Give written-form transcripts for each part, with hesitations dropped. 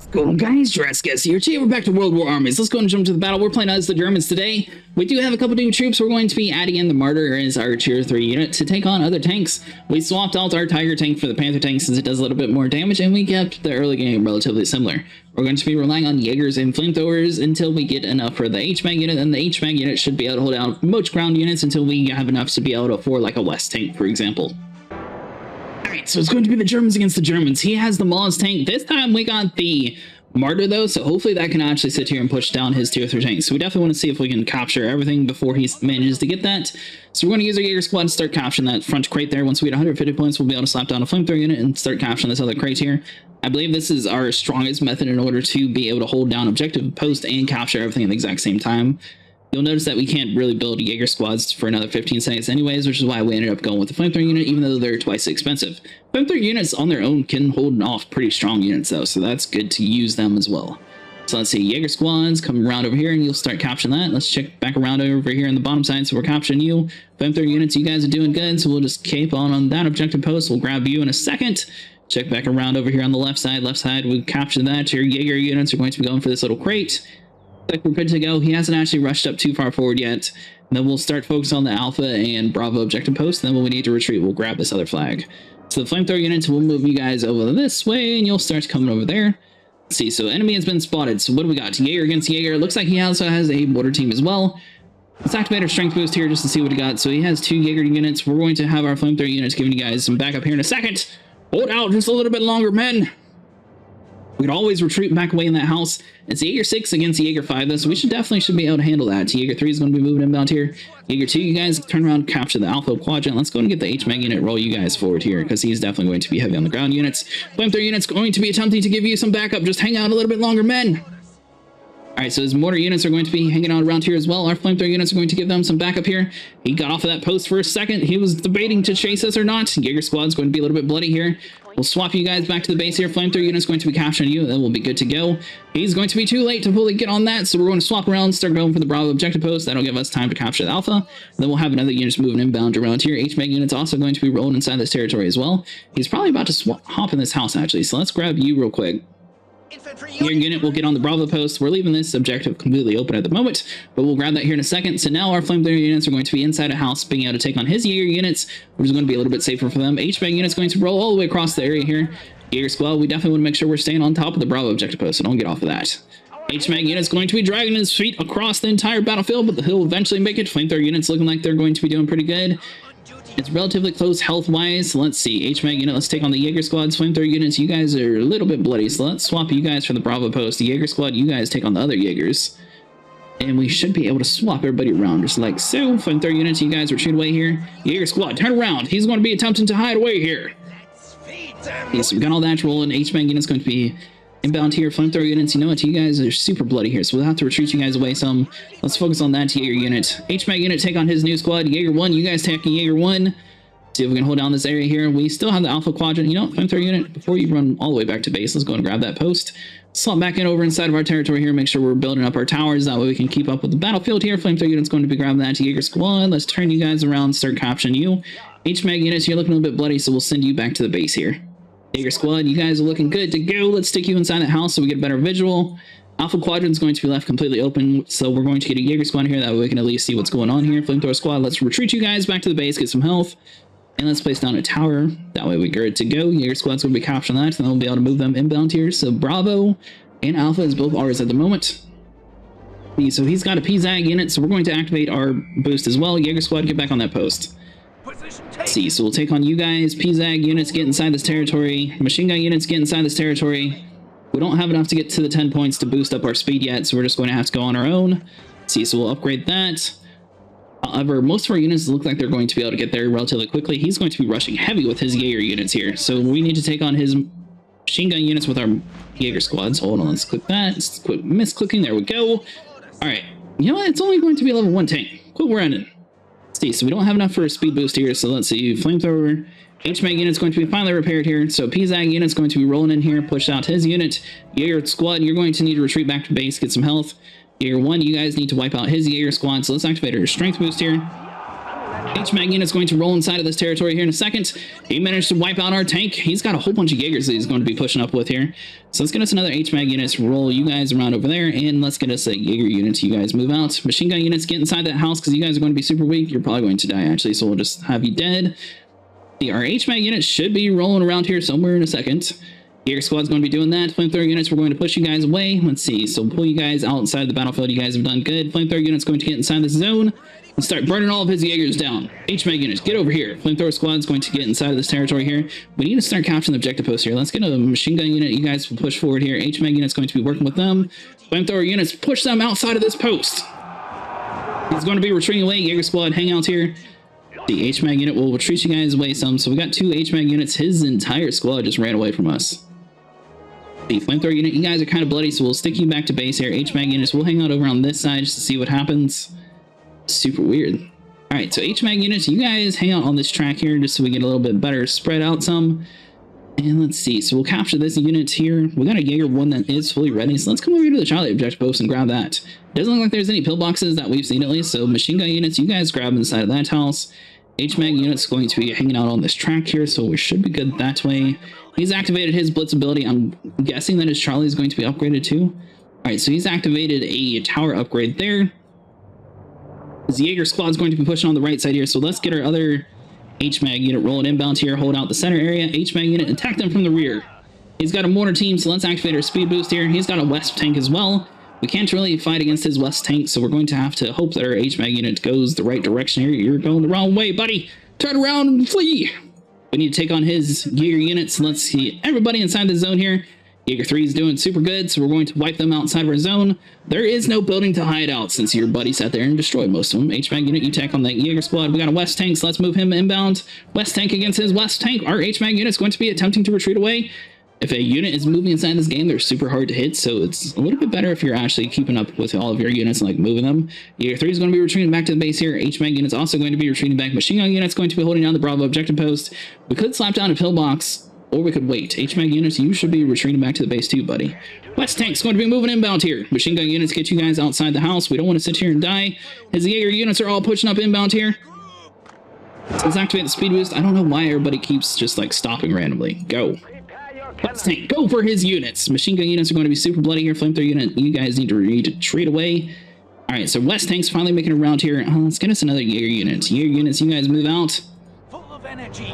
Cool guys, Jurassic here. Today we're back to World War Armies. Let's go and jump to the battle. We're playing as the Germans today. We do have a couple new troops. We're going to be adding in the Marder as our tier 3 unit to take on other tanks. We swapped out our Tiger tank for the Panther tank since it does a little bit more damage, and we kept the early game relatively similar. We're going to be relying on Jaegers and flamethrowers until we get enough for the HMAG unit, and the HMAG unit should be able to hold out most ground units until we have enough to be able to afford like a West tank, for example. Alright, so it's going to be the Germans against the Germans. He has the Maws tank. This time we got the Marder though, so hopefully that can actually sit here and push down his tier 3 tanks. So we definitely want to see if we can capture everything before he manages to get that. So we're going to use our Jaeger squad to start capturing that front crate there. Once we get 150 points, we'll be able to slap down a flamethrower unit and start capturing this other crate here. I believe this is our strongest method in order to be able to hold down objective post and capture everything at the exact same time. You'll notice that we can't really build Jaeger squads for another 15 seconds anyways, which is why we ended up going with the flamethrower unit, even though they're twice as expensive. Flamethrower units on their own can hold off pretty strong units though, so that's good to use them as well. So let's see, Jaeger squads, come around over here and you'll start capturing that. Let's check back around over here on the bottom side, so we're capturing you. Flamethrower units, you guys are doing good, so we'll just keep on that objective post. We'll grab you in a second. Check back around over here on the left side. Left side, we captured that. Your Jaeger units are going to be going for this little crate. Like we're good to go. He hasn't actually rushed up too far forward yet. And then we'll start focusing on the Alpha and Bravo objective post. And then when we need to retreat, we'll grab this other flag. So the flamethrower units will move you guys over this way, and you'll start coming over there. Let's see, so enemy has been spotted. So what do we got? Jaeger against Jaeger. It looks like he also has a mortar team as well. Let's activate our strength boost here just to see what he got. So he has 2 Jaeger units. We're going to have our flamethrower units giving you guys some backup here in a second. Hold out just a little bit longer, men. We could always retreat back away in that house. It's Jaeger 6 against Jaeger 5, though, so we should be able to handle that. Jaeger 3 is going to be moving inbound here. Jaeger 2, you guys turn around, capture the Alpha quadrant. Let's go and get the HMAG unit, roll you guys forward here, because he's definitely going to be heavy on the ground units. Flamethrower unit's going to be attempting to give you some backup. Just hang out a little bit longer, men. Alright, so his mortar units are going to be hanging out around here as well. Our flamethrower units are going to give them some backup here. He got off of that post for a second. He was debating to chase us or not. Jaeger squad's going to be a little bit bloody here. We'll swap you guys back to the base here. Flamethrower unit's going to be capturing you. Then we'll be good to go. He's going to be too late to fully get on that, so we're going to swap around, start going for the Bravo objective post. That'll give us time to capture the Alpha. Then we'll have another unit moving inbound around here. HMAG unit's also going to be rolling inside this territory as well. He's probably about to hop in this house, actually, so let's grab you real quick. Your unit will get on the Bravo post. We're leaving this objective completely open at the moment, but we'll grab that here in a second. So now our flamethrower units are going to be inside a house, being able to take on his Jaeger units, which is going to be a little bit safer for them. HMAG unit's going to roll all the way across the area here. Jaeger squad, we definitely want to make sure we're staying on top of the Bravo objective post, so don't get off of that. HMAG unit's going to be dragging his feet across the entire battlefield, but he'll eventually make it. Flamethrower unit's looking like they're going to be doing pretty good. It's relatively close health-wise. Let's see. HMAG unit, let's take on the Jaeger squads. Flamethrower units, you guys are a little bit bloody, so let's swap you guys for the Bravo post. The Jaeger squad, you guys take on the other Jaegers. And we should be able to swap everybody around, just like so. Flamethrower units, you guys retreat away here. Jaeger squad, turn around. He's going to be attempting to hide away here. Okay, so we got all that rolling. HMAG unit's going to be inbound here. Flamethrower units, you know what? You guys are super bloody here, so we'll have to retreat you guys away some. Let's focus on that Jaeger unit. HMAG unit take on his new squad. Jaeger 1, you guys take on Jaeger 1. See if we can hold down this area here. We still have the Alpha quadrant. You know, Flamethrower unit, before you run all the way back to base, let's go and grab that post. Slot back in over inside of our territory here. Make sure we're building up our towers. That way we can keep up with the battlefield here. Flamethrower unit's going to be grabbing that Jaeger squad. Let's turn you guys around, start capturing you. HMAG units, you're looking a little bit bloody, so we'll send you back to the base here. Jaeger squad, you guys are looking good to go. Let's stick you inside the house so we get a better visual. Alpha quadrant's going to be left completely open, so we're going to get a Jaeger squad here. That way we can at least see what's going on here. Flamethrower squad, let's retreat you guys back to the base, get some health. And let's place down a tower. That way we're good to go. Jaeger squad's going to be capturing that, and then we'll be able to move them inbound here. So Bravo and Alpha is both ours at the moment. So he's got a PZAG unit, so we're going to activate our boost as well. Jaeger squad, get back on that post. Let's see, so we'll take on you guys. PZAG units, get inside this territory. Machine gun units, get inside this territory. We don't have enough to get to the 10 points to boost up our speed yet, so we're just going to have to go on our own. Let's see, so we'll upgrade that. However, most of our units look like they're going to be able to get there relatively quickly. He's going to be rushing heavy with his Jaeger units here, so we need to take on his machine gun units with our Jaeger squads. Hold on, let's click that. Let's quit misclicking. There we go. All right, you know what? It's only going to be a level 1 tank. Quit running. Let's see, so we don't have enough for a speed boost here, so let's see. Flamethrower. HMAG unit's going to be finally repaired here, so PZAG unit's going to be rolling in here, push out his unit. Jaeger squad, you're going to need to retreat back to base, get some health. Jaeger 1, you guys need to wipe out his Jaeger squad, so let's activate our strength boost here. HMAG unit's going to roll inside of this territory here in a second. He managed to wipe out our tank. He's got a whole bunch of Jaegers that he's going to be pushing up with here. So let's get us another HMAG unit to roll you guys around over there, and let's get us a Jaeger unit to you guys move out. Machine gun units, get inside that house because you guys are going to be super weak. You're probably going to die, actually, so we'll just have you dead. Our HMAG unit should be rolling around here somewhere in a second. Jaeger squad's going to be doing that. Flamethrower units, we're going to push you guys away. Let's see. So pull you guys outside the battlefield. You guys have done good. Flamethrower unit's going to get inside this zone and start burning all of his Jaegers down. HMAG units, get over here. Flamethrower squad's going to get inside of this territory here. We need to start capturing the objective post here. Let's get a machine gun unit. You guys will push forward here. HMAG unit's going to be working with them. Flamethrower units, push them outside of this post. He's going to be retreating away. Jaeger squad, hang out here. The HMAG unit will retreat you guys away some. So we got 2 HMAG units. His entire squad just ran away from us. The flamethrower unit, you guys are kind of bloody, so we'll stick you back to base here. HMAG units, we'll hang out over on this side just to see what happens. Super weird. Alright, so HMAG units, you guys hang out on this track here just so we get a little bit better spread out some. And let's see, so we'll capture this unit here. We got a Jaeger one that is fully ready, so let's come over here to the Charlie objective post and grab that. Doesn't look like there's any pillboxes that we've seen at least, so machine gun units, you guys grab inside of that house. HMAG unit's going to be hanging out on this track here, so we should be good that way. He's activated his blitz ability. I'm guessing that his Charlie is going to be upgraded too. Alright, so he's activated a tower upgrade there. His Jaeger squad's going to be pushing on the right side here, so let's get our other HMAG unit rolling inbound here, hold out the center area. HMAG unit, attack them from the rear. He's got a mortar team, so let's activate our speed boost here. He's got a Wespe tank as well. We can't really fight against his Wespe tank, so we're going to have to hope that our HMAG unit goes the right direction here. You're going the wrong way, buddy. Turn around and flee. We need to take on his Jaeger units. Let's see everybody inside the zone here. Jaeger 3 is doing super good, so we're going to wipe them outside of our zone. There is no building to hide out since your buddy sat there and destroyed most of them. HMAG unit, you take on that Jaeger squad. We got a Wespe tank, so let's move him inbound. Wespe tank against his Wespe tank. Our HMAG unit is going to be attempting to retreat away. If a unit is moving inside this game, they're super hard to hit, so it's a little bit better if you're actually keeping up with all of your units and like moving them. Jaeger 3 is going to be retreating back to the base here. HMAG unit's also going to be retreating back. Machine gun unit's going to be holding down the Bravo objective post. We could slap down a pillbox, or we could wait. HMAG units, you should be retreating back to the base too, buddy. Wespe tank's going to be moving inbound here. Machine gun units, get you guys outside the house. We don't want to sit here and die. His Jaeger units are all pushing up inbound here. So let's activate the speed boost. I don't know why everybody keeps just like stopping randomly. Go. Wespe tank, go for his units. Machine gun units are going to be super bloody here. Flamethrower unit, you guys need to retreat away. Alright, so Wespe tank's finally making it around here. Let's get us another Jaeger unit. Jaeger units, you guys move out. Full of energy.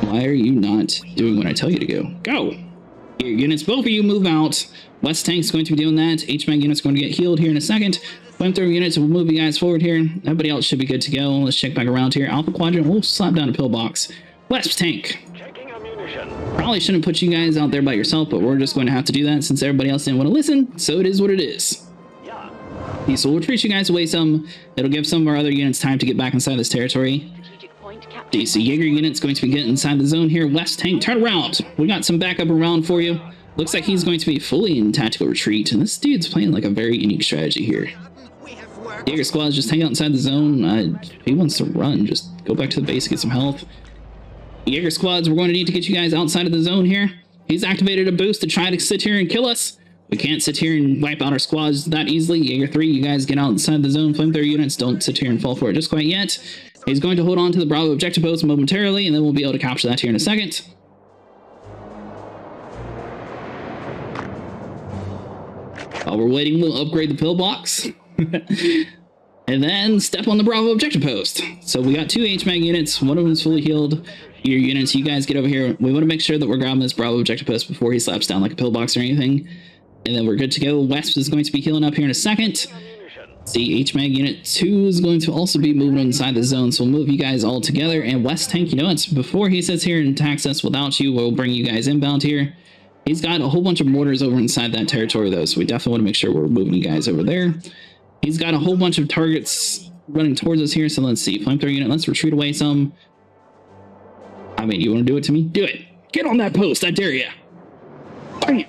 Why are you not doing what I tell you to go? Go! Jaeger units, both of you move out. Wespe tank's going to be doing that. HMAG unit's going to get healed here in a second. Flamethrower units will move you guys forward here. Everybody else should be good to go. Let's check back around here. Alpha quadrant, we'll slap down a pillbox. Wespe tank. Probably shouldn't put you guys out there by yourself, but we're just going to have to do that since everybody else didn't want to listen, so it is what it is. So we'll retreat you guys away some. It'll give some of our other units time to get back inside this territory. DC Jaeger unit's going to be getting inside the zone here. Wespe tank, turn around. We got some backup around for you. Looks like he's going to be fully in tactical retreat, and this dude's playing like a very unique strategy here. Jaeger squad's just hang out inside the zone. He wants to run. Just go back to the base, get some health. Jaeger squads, we're going to need to get you guys outside of the zone here. He's activated a boost to try to sit here and kill us. We can't sit here and wipe out our squads that easily. Jaeger 3, you guys get outside the zone. Flamethrower units, don't sit here and fall for it just quite yet. He's going to hold on to the Bravo objective post momentarily, and then we'll be able to capture that here in a second. While we're waiting, we'll upgrade the pillbox. And then step on the Bravo objective post. So we got 2 HMAG units. One of them is fully healed. Your units, you guys get over here. We want to make sure that we're grabbing this Bravo objective post before he slaps down like a pillbox or anything. And then we're good to go. Wespe is going to be healing up here in a second. See, HMAG unit 2 is going to also be moving inside the zone. So we'll move you guys all together. And Wespe tank, you know, it's before he sits here and attacks us without you, we'll bring you guys inbound here. He's got a whole bunch of mortars over inside that territory though. So we definitely want to make sure we're moving you guys over there. He's got a whole bunch of targets running towards us here. So let's see. Flamethrower unit, let's retreat away some. I mean, you want to do it to me? Do it. Get on that post. I dare you. Bam.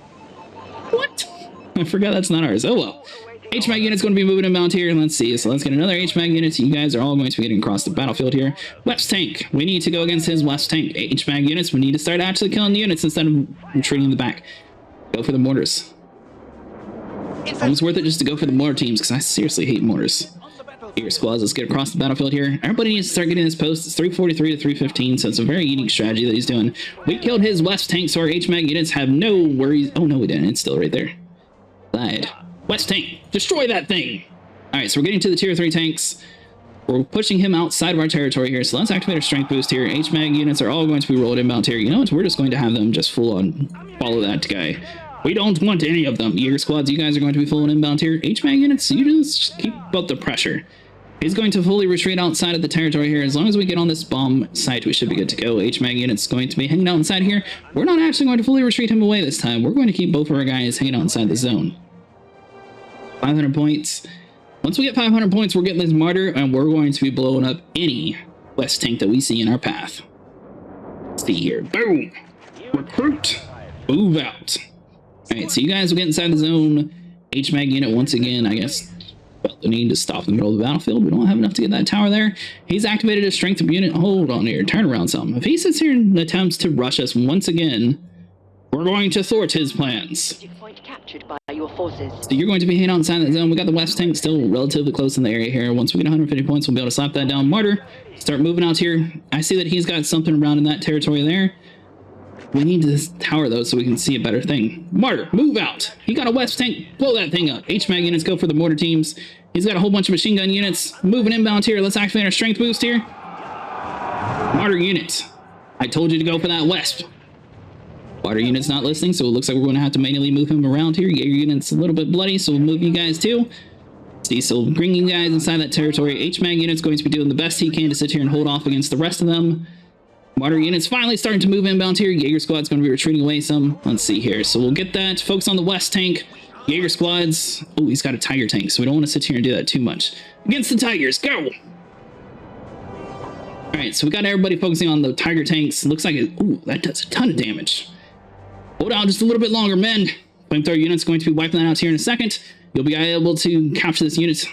What? I forgot that's not ours. Oh, well. HMAG unit's going to be moving inbound here. Let's see. So let's get another HMAG unit. You guys are all going to be getting across the battlefield here. Wespe tank. We need to go against his Wespe tank. HMAG units. We need to start actually killing the units instead of retreating in the back. Go for the mortars. It's almost worth it just to go for the mortar teams because I seriously hate mortars. Jaeger squads, let's get across the battlefield here. Everybody needs to start getting this post. It's 343 to 315, so it's a very unique strategy that he's doing. We killed his West tank, so our HMAG units have no worries. Oh, no, we didn't. It's still right there. Died. West tank, destroy that thing. All right, so we're getting to the tier 3 tanks. We're pushing him outside of our territory here, so let's activate our strength boost here. HMAG units are all going to be rolled inbound here. You know what? We're just going to have them just full on follow that guy. We don't want any of them. Jaeger squads, you guys are going to be full on inbound here. HMAG units, you just keep up the pressure. He's going to fully retreat outside of the territory here. As long as we get on this bomb site, we should be good to go. HMAG unit's going to be hanging out inside here. We're not actually going to fully retreat him away this time. We're going to keep both of our guys hanging out inside the zone. 500 points. Once we get 500 points, we're getting this Marder, and we're going to be blowing up any West tank that we see in our path. Let's see here. Boom! Recruit! Move out. Alright, so you guys will get inside the zone. HMAG unit, once again, I guess, well, they need to stop in the middle of the battlefield. We don't have enough to get that tower there. He's activated his strength of unit. Hold on here. Turn around some. If he sits here and attempts to rush us once again, we're going to thwart his plans. Point captured by your forces. So you're going to be hanging out inside that zone. We got the West tank still relatively close in the area here. Once we get 150 points, we'll be able to slap that down. Marder, start moving out here. I see that he's got something around in that territory there. We need this tower, though, so we can see a better thing. Marder, move out. He got a West tank. Blow that thing up. HMAG units go for the mortar teams. He's got a whole bunch of machine gun units. Moving inbound here. Let's activate our strength boost here. Marder units. I told you to go for that Wesp. Marder unit's not listening, so it looks like we're going to have to manually move him around here. Jaeger unit's a little bit bloody, so we'll move you guys too. See, so we'll bring you guys inside that territory. HMAG unit's going to be doing the best he can to sit here and hold off against the rest of them. Marder unit's finally starting to move inbound here. Jaeger squad's going to be retreating away some. Let's see here. So we'll get that. Focus on the West tank. Jaeger squads. Oh, he's got a Tiger tank, so we don't want to sit here and do that too much. Against the Tigers, go! Alright, so we got everybody focusing on the Tiger tanks. Looks like it. Ooh, that does a ton of damage. Hold on just a little bit longer, men. Flamethrower unit's going to be wiping that out here in a second. You'll be able to capture this unit.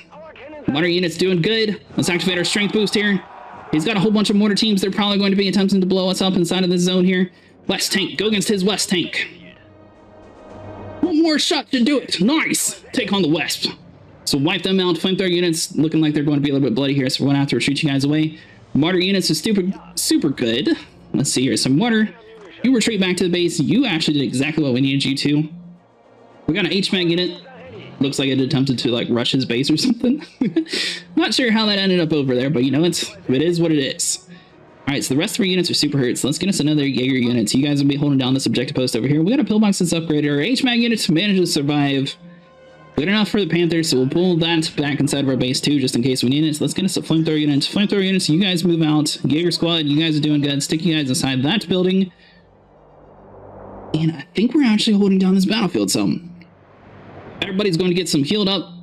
Marder unit's doing good. Let's activate our strength boost here. He's got a whole bunch of mortar teams. They're probably going to be attempting to blow us up inside of this zone here. West tank, go against his West tank. One more shot to do it. Nice. Take on the Wesp. So wipe them out. Flamethrower units looking like they're going to be a little bit bloody here, so we're going to have to retreat you guys away. Marder units is super good. Let's see here. Some Marder. You retreat back to the base. You actually did exactly what we needed you to. We got an HMAG unit. Looks like it attempted to like rush his base or something. Not sure how that ended up over there, but you know, it is what it is. Alright, so the rest of our units are super hurt, so let's get us another Jaeger unit. So you guys will be holding down this objective post over here. We got a pillbox that's upgraded. Our HMAG units managed to survive. Good enough for the Panthers, so we'll pull that back inside of our base too, just in case we need it. So let's get us a flamethrower unit. Flamethrower units, you guys move out. Jaeger squad, you guys are doing good. Stick you guys inside that building. And I think we're actually holding down this battlefield some. Everybody's going to get some healed up.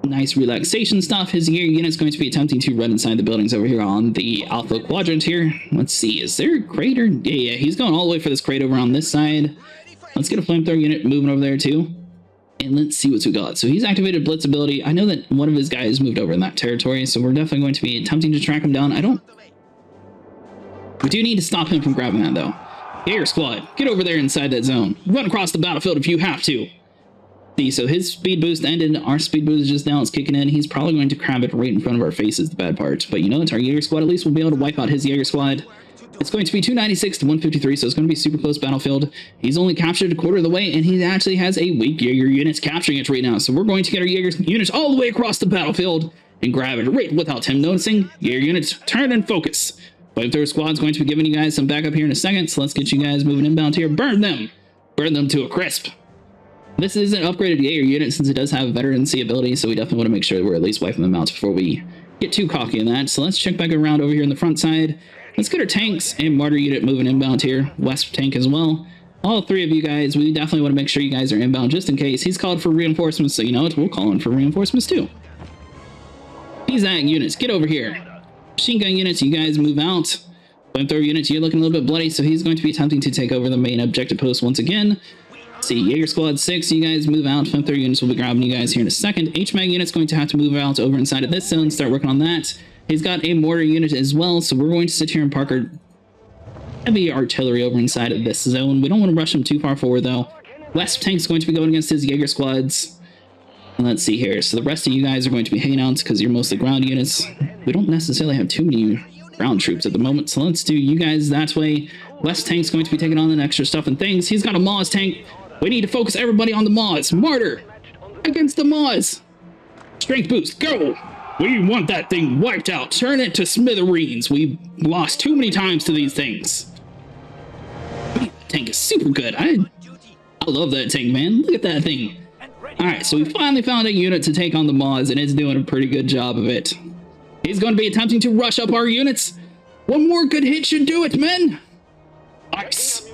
Nice relaxation stuff. His Jaeger unit's going to be attempting to run inside the buildings over here on the Alpha Quadrant here. Let's see, is there a crater? Yeah, he's going all the way for this crate over on this side. Let's get a flamethrower unit moving over there too. And let's see what we got. So he's activated Blitz ability. I know that one of his guys moved over in that territory, so we're definitely going to be attempting to track him down. We do need to stop him from grabbing that though. Jaeger squad, get over there inside that zone. Run across the battlefield if you have to. See, so his speed boost ended. Our speed boost just now is kicking in. He's probably going to crab it right in front of our faces, the bad part. But you know, it's our Jaeger squad. At least we'll be able to wipe out his Jaeger squad. It's going to be 296 to 153, so it's going to be super close battlefield. He's only captured a quarter of the way, and he actually has a weak Jaeger unit capturing it right now. So we're going to get our Jaeger units all the way across the battlefield and grab it right without him noticing. Jaeger units, turn and focus. Flamethrower squad's going to be giving you guys some backup here in a second, so let's get you guys moving inbound here. Burn them! Burn them to a crisp. This is an upgraded Jaeger unit since it does have veterancy ability, so we definitely want to make sure that we're at least wiping them out before we get too cocky in that. So let's check back around over here in the front side. Let's get our tanks and Marder unit moving inbound here. Wesp tank as well. All three of you guys, we definitely want to make sure you guys are inbound just in case. He's called for reinforcements, so you know what? We'll call in for reinforcements too. These units, get over here. Machine gun units, you guys move out. Flamethrower units, you're looking a little bit bloody, so he's going to be attempting to take over the main objective post once again. See, Jaeger squad 6, you guys move out. Flamethrower units will be grabbing you guys here in a second. HMAG unit's going to have to move out over inside of this zone, start working on that. He's got a mortar unit as well, so we're going to sit here and park our heavy artillery over inside of this zone. We don't want to rush him too far forward, though. Wesp tank's going to be going against his Jaeger squads. And let's see here. So the rest of you guys are going to be hanging out because you're mostly ground units. We don't necessarily have too many ground troops at the moment, so let's do you guys that way. West tank's going to be taking on the extra stuff and things. He's got a Maz tank. We need to focus everybody on the Maz. Marder against the Maz. Strength boost, go! We want that thing wiped out. Turn it to smithereens. We've lost too many times to these things. Man, that tank is super good. I love that tank, man. Look at that thing. Alright, so we finally found a unit to take on the Maz, and it's doing a pretty good job of it. He's going to be attempting to rush up our units. One more good hit should do it, men. Nice.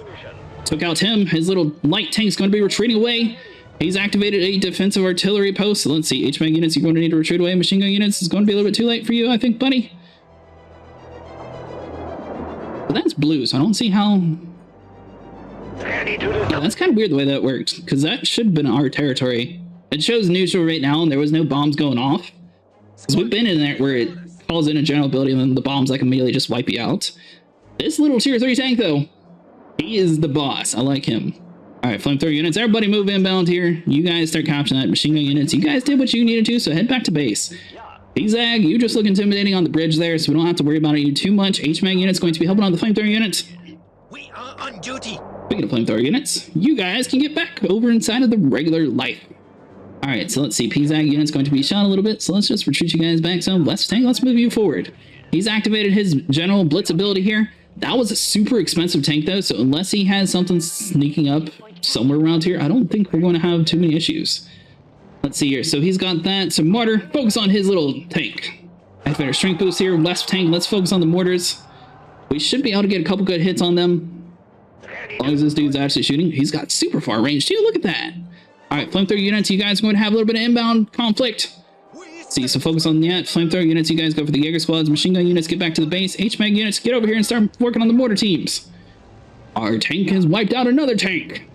Took out him. His little light tank's going to be retreating away. He's activated a defensive artillery post. So let's see. HMAG units, you're going to need to retreat away. Machine gun units is going to be a little bit too late for you, I think, buddy. But that's blue, so I don't see how... Yeah, that's kind of weird the way that worked, because that should have been our territory. It shows neutral right now, and there was no bombs going off. Because we've been in there where it calls in a general ability, and then the bombs like immediately just wipe you out. This little tier 3 tank, though, he is the boss. I like him. Alright, flamethrower units, everybody move inbound here. You guys start capturing that machine gun units. You guys did what you needed to, so head back to base. Zag, you just look intimidating on the bridge there, so we don't have to worry about you too much. HMAG unit's going to be helping on the flamethrower units. We are on duty. Speaking of flamethrower units, you guys can get back over inside of the regular life. Alright, so let's see. Zag unit's going to be shot a little bit, so let's just retreat you guys back some. West tank, let's move you forward. He's activated his general blitz ability here. That was a super expensive tank, though, so unless he has something sneaking up somewhere around here, I don't think we're going to have too many issues. Let's see here. So he's got that. So Marder, focus on his little tank. Activate our strength boost here. West tank, let's focus on the mortars. We should be able to get a couple good hits on them. As long as this dude's actually shooting. He's got super far range, too. Look at that. Alright, flamethrower units, you guys are going to have a little bit of inbound conflict. See, so focus on that. Flamethrower units, you guys go for the Jaeger squads. Machine gun units, get back to the base. HMAG units, get over here and start working on the mortar teams. Our tank has wiped out another tank.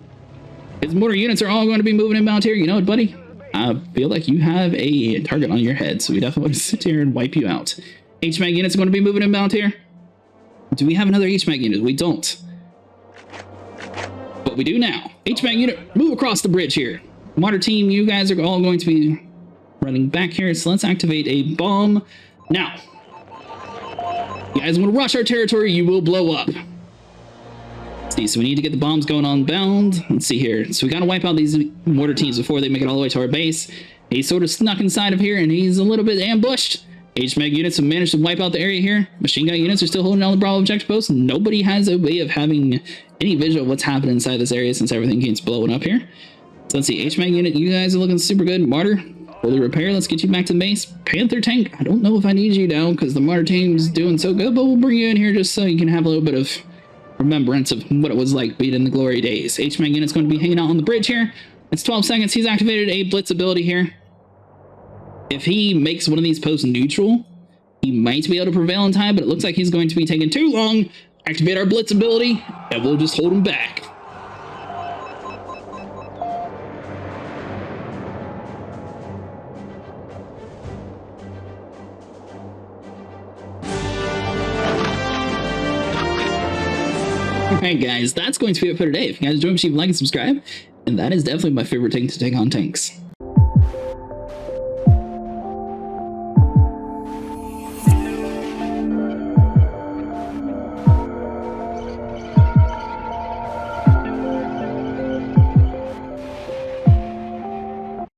His mortar units are all going to be moving inbound here. You know what, buddy? I feel like you have a target on your head, so we definitely want to sit here and wipe you out. HMAG units are going to be moving inbound here. Do we have another HMAG unit? We don't. But we do now. HMAG unit, move across the bridge here. Mortar team, you guys are all going to be running back here, so let's activate a bomb. Now, you guys want to rush our territory, you will blow up. Let's see, so we need to get the bombs going on bound. Let's see here. So we got to wipe out these mortar teams before they make it all the way to our base. He's sort of snuck inside of here, and he's a little bit ambushed. HMAG units have managed to wipe out the area here. Machine gun units are still holding down the Bravo objective post. Nobody has a way of having any visual of what's happening inside this area since everything keeps blowing up here. So let's see, HMAG unit, you guys are looking super good. Marder, fully repair, let's get you back to the base. Panther tank, I don't know if I need you down because the Marder team's doing so good, but we'll bring you in here just so you can have a little bit of remembrance of what it was like being in the glory days. HMAG unit's going to be hanging out on the bridge here. It's 12 seconds. He's activated a blitz ability here. If he makes one of these posts neutral, he might be able to prevail in time, but it looks like he's going to be taking too long. Activate our blitz ability, and we'll just hold him back. Alright guys, that's going to be it for today. If you guys enjoyed, please like and subscribe. And that is definitely my favorite tank to take on tanks.